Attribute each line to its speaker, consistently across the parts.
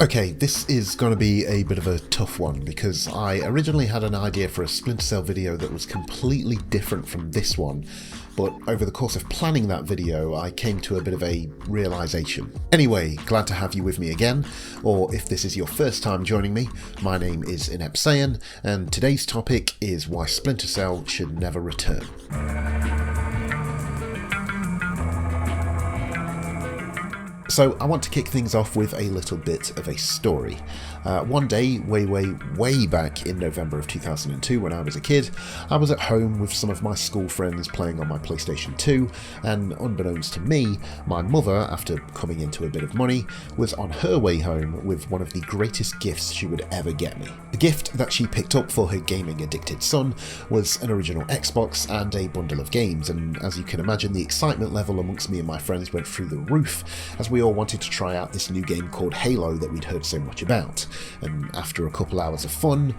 Speaker 1: Okay, this is going to be a bit of a tough one because I originally had an idea for a Splinter Cell video that was completely different from this one, but over the course of planning that video I came to a bit of a realisation. Anyway, glad to have you with me again, or if this is your first time joining me, my name is Inepsayan, and today's topic is why Splinter Cell should never return. So I want to kick things off with a little bit of a story. One day, way back in November of 2002 when I was a kid, I was at home with some of my school friends playing on my PlayStation 2, and unbeknownst to me, my mother, after coming into a bit of money, was on her way home with one of the greatest gifts she would ever get me. The gift that she picked up for her gaming-addicted son was an original Xbox and a bundle of games, and as you can imagine, the excitement level amongst me and my friends went through the roof as we all wanted to try out this new game called Halo that we'd heard so much about. And after a couple hours of fun,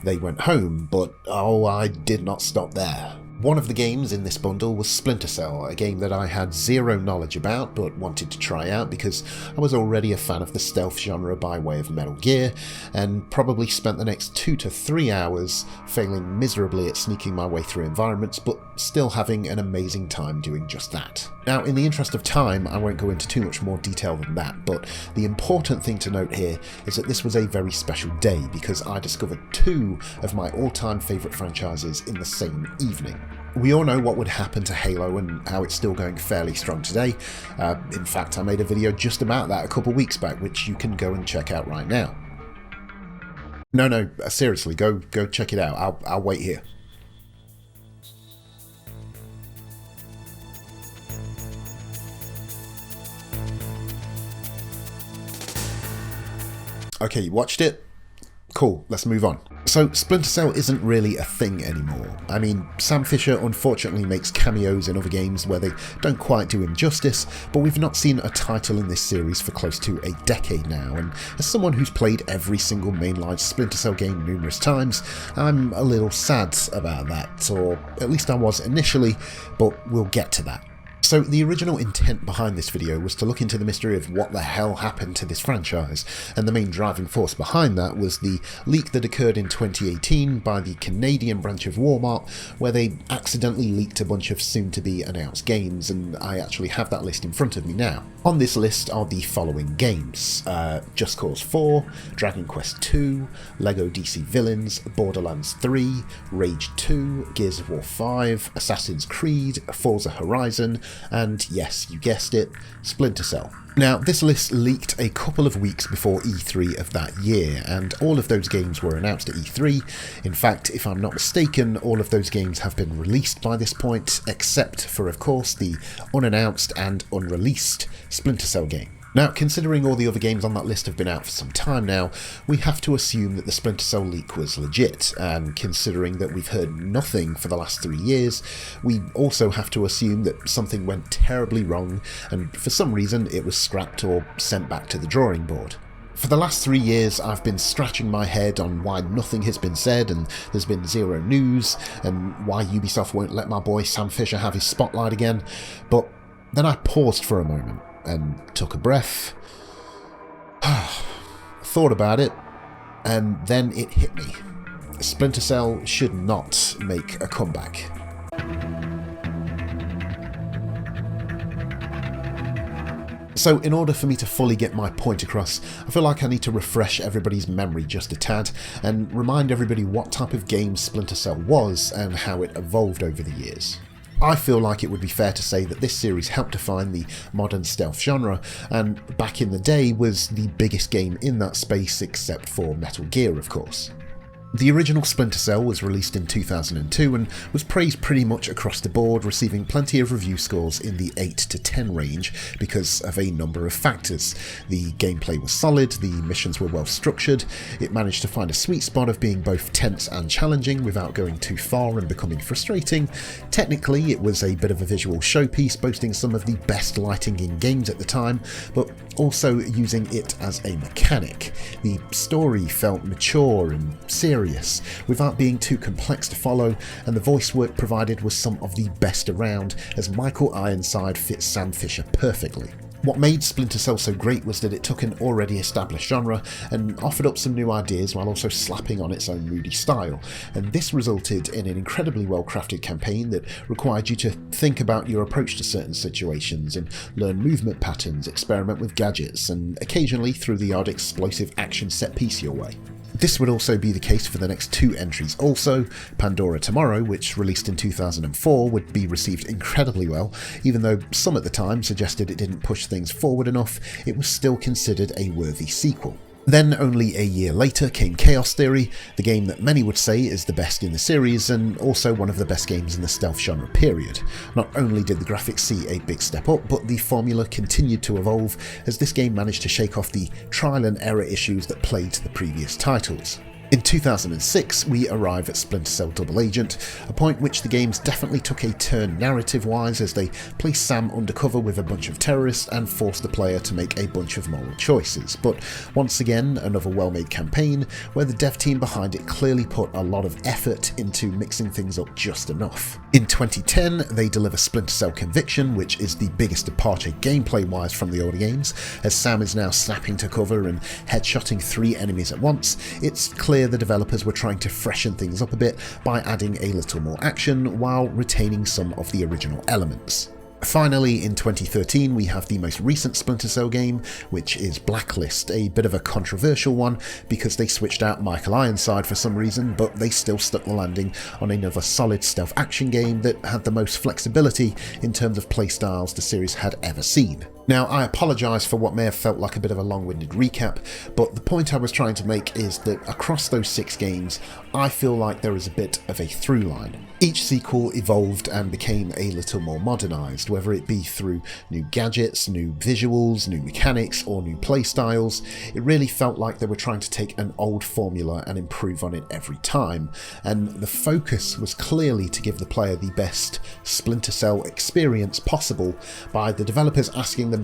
Speaker 1: they went home, but oh, I did not stop there. One of the games in this bundle was Splinter Cell, a game that I had zero knowledge about but wanted to try out because I was already a fan of the stealth genre by way of Metal Gear, and probably spent the next 2 to 3 hours failing miserably at sneaking my way through environments, but still having an amazing time doing just that. Now, in the interest of time, I won't go into too much more detail than that, but the important thing to note here is that this was a very special day because I discovered 2 of my all-time favourite franchises in the same evening. We all know what would happen to Halo and how it's still going fairly strong today. In fact, I made a video just about that a couple weeks back, which you can go and check out right now. No, seriously, go check it out. I'll wait here. Okay, you watched it? Cool, let's move on. So, Splinter Cell isn't really a thing anymore. I mean, Sam Fisher unfortunately makes cameos in other games where they don't quite do him justice, but we've not seen a title in this series for close to a decade now, and as someone who's played every single mainline Splinter Cell game numerous times, I'm a little sad about that, or at least I was initially, but we'll get to that. So the original intent behind this video was to look into the mystery of what the hell happened to this franchise, and the main driving force behind that was the leak that occurred in 2018 by the Canadian branch of Walmart, where they accidentally leaked a bunch of soon-to-be announced games, and I actually have that list in front of me now. On this list are the following games: Just Cause 4, Dragon Quest II, LEGO DC Villains, Borderlands 3, Rage 2, Gears of War 5, Assassin's Creed, Forza Horizon, and yes, you guessed it, Splinter Cell. Now, this list leaked a couple of weeks before E3 of that year, and all of those games were announced at E3. In fact, if I'm not mistaken, all of those games have been released by this point, except for, of course, the unannounced and unreleased Splinter Cell game. Now, considering all the other games on that list have been out for some time now, we have to assume that the Splinter Cell leak was legit, and considering that we've heard nothing for the last 3 years, we also have to assume that something went terribly wrong, and for some reason it was scrapped or sent back to the drawing board. For the last 3 years, I've been scratching my head on why nothing has been said and there's been zero news, and why Ubisoft won't let my boy Sam Fisher have his spotlight again, but then I paused for a moment and took a breath, thought about it, and then it hit me. Splinter Cell should not make a comeback. So in order for me to fully get my point across, I feel like I need to refresh everybody's memory just a tad and remind everybody what type of game Splinter Cell was and how it evolved over the years. I feel like it would be fair to say that this series helped define the modern stealth genre, and back in the day was the biggest game in that space except for Metal Gear, of course. The original Splinter Cell was released in 2002 and was praised pretty much across the board, receiving plenty of review scores in the 8 to 10 range because of a number of factors. The gameplay was solid, the missions were well structured, it managed to find a sweet spot of being both tense and challenging without going too far and becoming frustrating. Technically, it was a bit of a visual showpiece, boasting some of the best lighting in games at the time, but also using it as a mechanic. The story felt mature and serious without being too complex to follow, and the voice work provided was some of the best around, as Michael Ironside fits Sam Fisher perfectly. What made Splinter Cell so great was that it took an already established genre and offered up some new ideas while also slapping on its own moody style, and this resulted in an incredibly well-crafted campaign that required you to think about your approach to certain situations and learn movement patterns, experiment with gadgets, and occasionally threw the odd explosive action set piece your way. This would also be the case for the next two entries also. Pandora Tomorrow, which released in 2004, would be received incredibly well. Even though some at the time suggested it didn't push things forward enough, it was still considered a worthy sequel. Then, only a year later, came Chaos Theory, the game that many would say is the best in the series and also one of the best games in the stealth genre period. Not only did the graphics see a big step up, but the formula continued to evolve as this game managed to shake off the trial and error issues that plagued the previous titles. In 2006, we arrive at Splinter Cell Double Agent, a point which the games definitely took a turn narrative-wise as they placed Sam undercover with a bunch of terrorists and forced the player to make a bunch of moral choices. But once again, another well-made campaign where the dev team behind it clearly put a lot of effort into mixing things up just enough. In 2010, they deliver Splinter Cell Conviction, which is the biggest departure gameplay-wise from the older games, as Sam is now snapping to cover and headshotting 3 enemies at once. It's clear the developers were trying to freshen things up a bit by adding a little more action while retaining some of the original elements. Finally, in 2013, we have the most recent Splinter Cell game, which is Blacklist, a bit of a controversial one because they switched out Michael Ironside for some reason, but they still stuck the landing on another solid stealth action game that had the most flexibility in terms of playstyles the series had ever seen. Now, I apologise for what may have felt like a bit of a long-winded recap, but the point I was trying to make is that across those 6 games, I feel like there is a bit of a through line. Each sequel evolved and became a little more modernised, whether it be through new gadgets, new visuals, new mechanics, or new playstyles. It really felt like they were trying to take an old formula and improve on it every time, and the focus was clearly to give the player the best Splinter Cell experience possible by the developers asking themselves,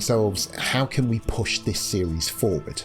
Speaker 1: how can we push this series forward?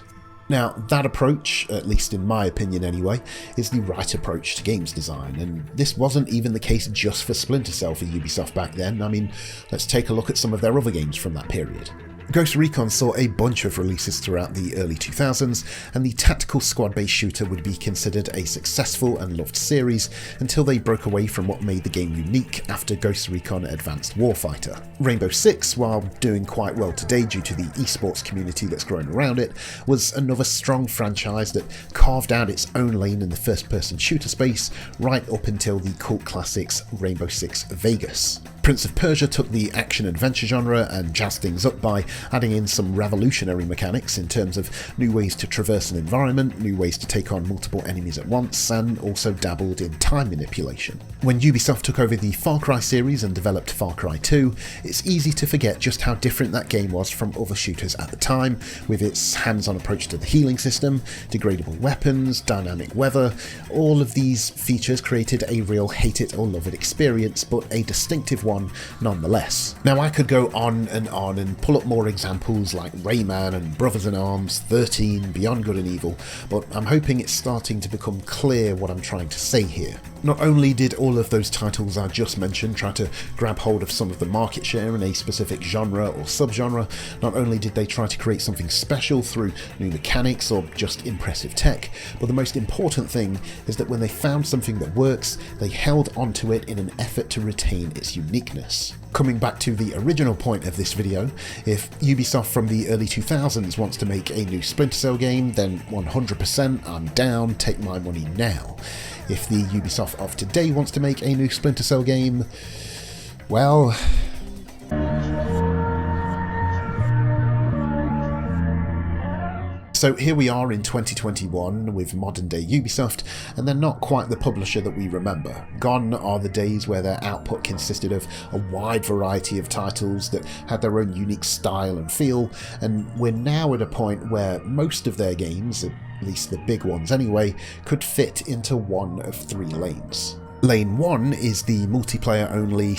Speaker 1: Now, that approach, at least in my opinion anyway, is the right approach to games design, and this wasn't even the case just for Splinter Cell for Ubisoft back then. I mean, let's take a look at some of their other games from that period. Ghost Recon saw a bunch of releases throughout the early 2000s, and the tactical squad-based shooter would be considered a successful and loved series until they broke away from what made the game unique after Ghost Recon Advanced Warfighter. Rainbow Six, while doing quite well today due to the esports community that's grown around it, was another strong franchise that carved out its own lane in the first-person shooter space right up until the cult classics Rainbow Six Vegas. Prince of Persia took the action-adventure genre and jazzed things up by adding in some revolutionary mechanics in terms of new ways to traverse an environment, new ways to take on multiple enemies at once, and also dabbled in time manipulation. When Ubisoft took over the Far Cry series and developed Far Cry 2, it's easy to forget just how different that game was from other shooters at the time, with its hands-on approach to the healing system, degradable weapons, dynamic weather. All of these features created a real hate-it-or-love-it experience, but a distinctive one nonetheless. Now, I could go on and pull up more examples like Rayman and Brothers in Arms, 13, Beyond Good and Evil, but I'm hoping it's starting to become clear what I'm trying to say here. Not only did all of those titles I just mentioned try to grab hold of some of the market share in a specific genre or subgenre, not only did they try to create something special through new mechanics or just impressive tech, but the most important thing is that when they found something that works, they held onto it in an effort to retain its uniqueness. Coming back to the original point of this video, if Ubisoft from the early 2000s wants to make a new Splinter Cell game, then 100% I'm down, take my money now. If the Ubisoft of today wants to make a new Splinter Cell game, well... So here we are in 2021 with modern day Ubisoft, and they're not quite the publisher that we remember. Gone are the days where their output consisted of a wide variety of titles that had their own unique style and feel, and we're now at a point where most of their games, at least the big ones anyway, could fit into one of 3 lanes. Lane 1 is the multiplayer-only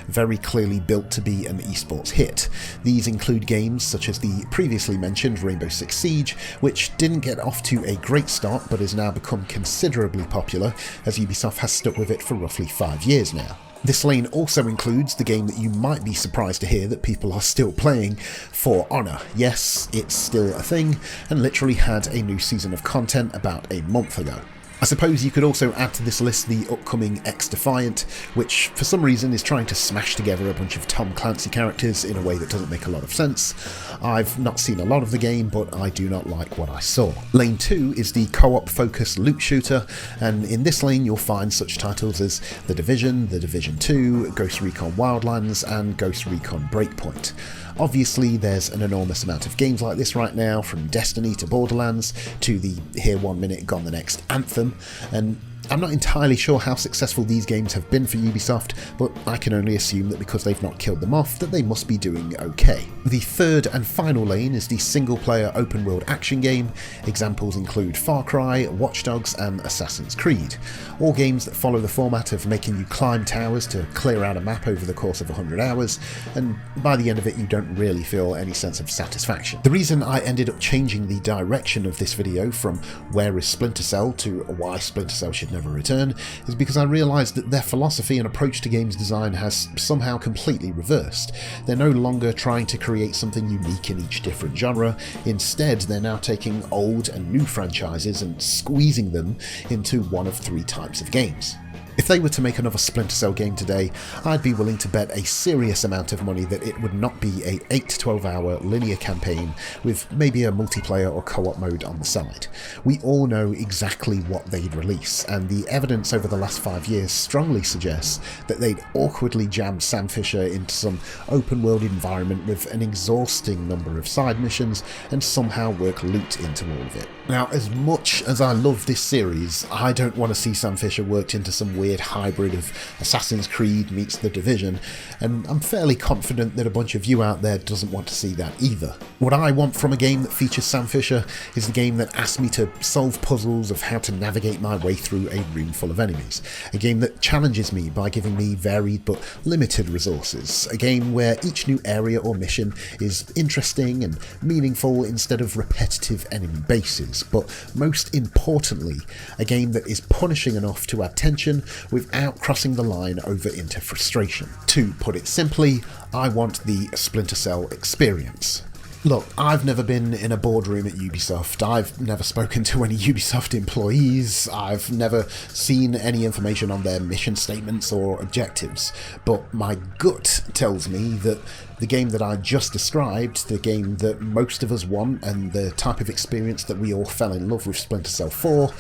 Speaker 1: / very clearly built to be an esports hit. These include games such as the previously mentioned Rainbow Six Siege, which didn't get off to a great start but has now become considerably popular, as Ubisoft has stuck with it for roughly 5 years now. This lane also includes the game that you might be surprised to hear that people are still playing, For Honor. Yes, it's still a thing, and literally had a new season of content about a month ago. I suppose you could also add to this list the upcoming X-Defiant, which for some reason is trying to smash together a bunch of Tom Clancy characters in a way that doesn't make a lot of sense. I've not seen a lot of the game, but I do not like what I saw. Lane 2 is the co-op focused loot shooter, and in this lane you'll find such titles as The Division 2, Ghost Recon Wildlands, and Ghost Recon Breakpoint. Obviously there's an enormous amount of games like this right now, from Destiny to Borderlands to the here 1 minute gone the next Anthem, and I'm not entirely sure how successful these games have been for Ubisoft, but I can only assume that because they've not killed them off, that they must be doing okay. The third and final lane is the single-player open-world action game. Examples include Far Cry, Watch Dogs, and Assassin's Creed. All games that follow the format of making you climb towers to clear out a map over the course of 100 hours, and by the end of it you don't really feel any sense of satisfaction. The reason I ended up changing the direction of this video from where is Splinter Cell to why Splinter Cell should never return is because I realised that their philosophy and approach to games design has somehow completely reversed. They're no longer trying to create something unique in each different genre. Instead, they're now taking old and new franchises and squeezing them into one of 3 types of games. If they were to make another Splinter Cell game today, I'd be willing to bet a serious amount of money that it would not be a 8 to 12 hour linear campaign with maybe a multiplayer or co-op mode on the side. We all know exactly what they'd release, and the evidence over the last 5 years strongly suggests that they'd awkwardly jam Sam Fisher into some open world environment with an exhausting number of side missions and somehow work loot into all of it. Now, as much as I love this series, I don't want to see Sam Fisher worked into some weird hybrid of Assassin's Creed meets The Division, and I'm fairly confident that a bunch of you out there doesn't want to see that either. What I want from a game that features Sam Fisher is the game that asks me to solve puzzles of how to navigate my way through a room full of enemies. A game that challenges me by giving me varied but limited resources. A game where each new area or mission is interesting and meaningful instead of repetitive enemy bases. But most importantly, a game that is punishing enough to add tension without crossing the line over into frustration. To put it simply, I want the Splinter Cell experience. Look, I've never been in a boardroom at Ubisoft, I've never spoken to any Ubisoft employees, I've never seen any information on their mission statements or objectives, but my gut tells me that the game that I just described, the game that most of us want and the type of experience that we all fell in love with Splinter Cell 4,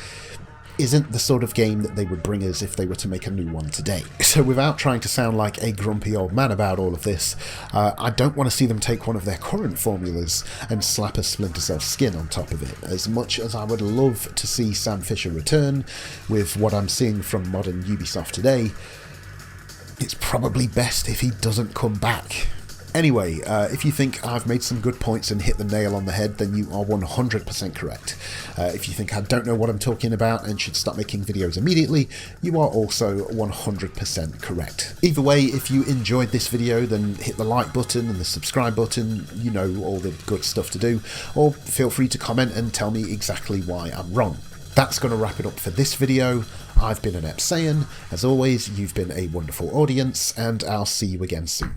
Speaker 1: isn't the sort of game that they would bring us if they were to make a new one today. So without trying to sound like a grumpy old man about all of this, I don't want to see them take one of their current formulas and slap a Splinter Cell skin on top of it. As much as I would love to see Sam Fisher return, with what I'm seeing from modern Ubisoft today, it's probably best if he doesn't come back. Anyway, if you think I've made some good points and hit the nail on the head, then you are 100% correct. If you think I don't know what I'm talking about and should stop making videos immediately, you are also 100% correct. Either way, if you enjoyed this video, then hit the like button and the subscribe button, you know, all the good stuff to do, or feel free to comment and tell me exactly why I'm wrong. That's going to wrap it up for this video. I've been Inept Saiyan. As always, you've been a wonderful audience, and I'll see you again soon.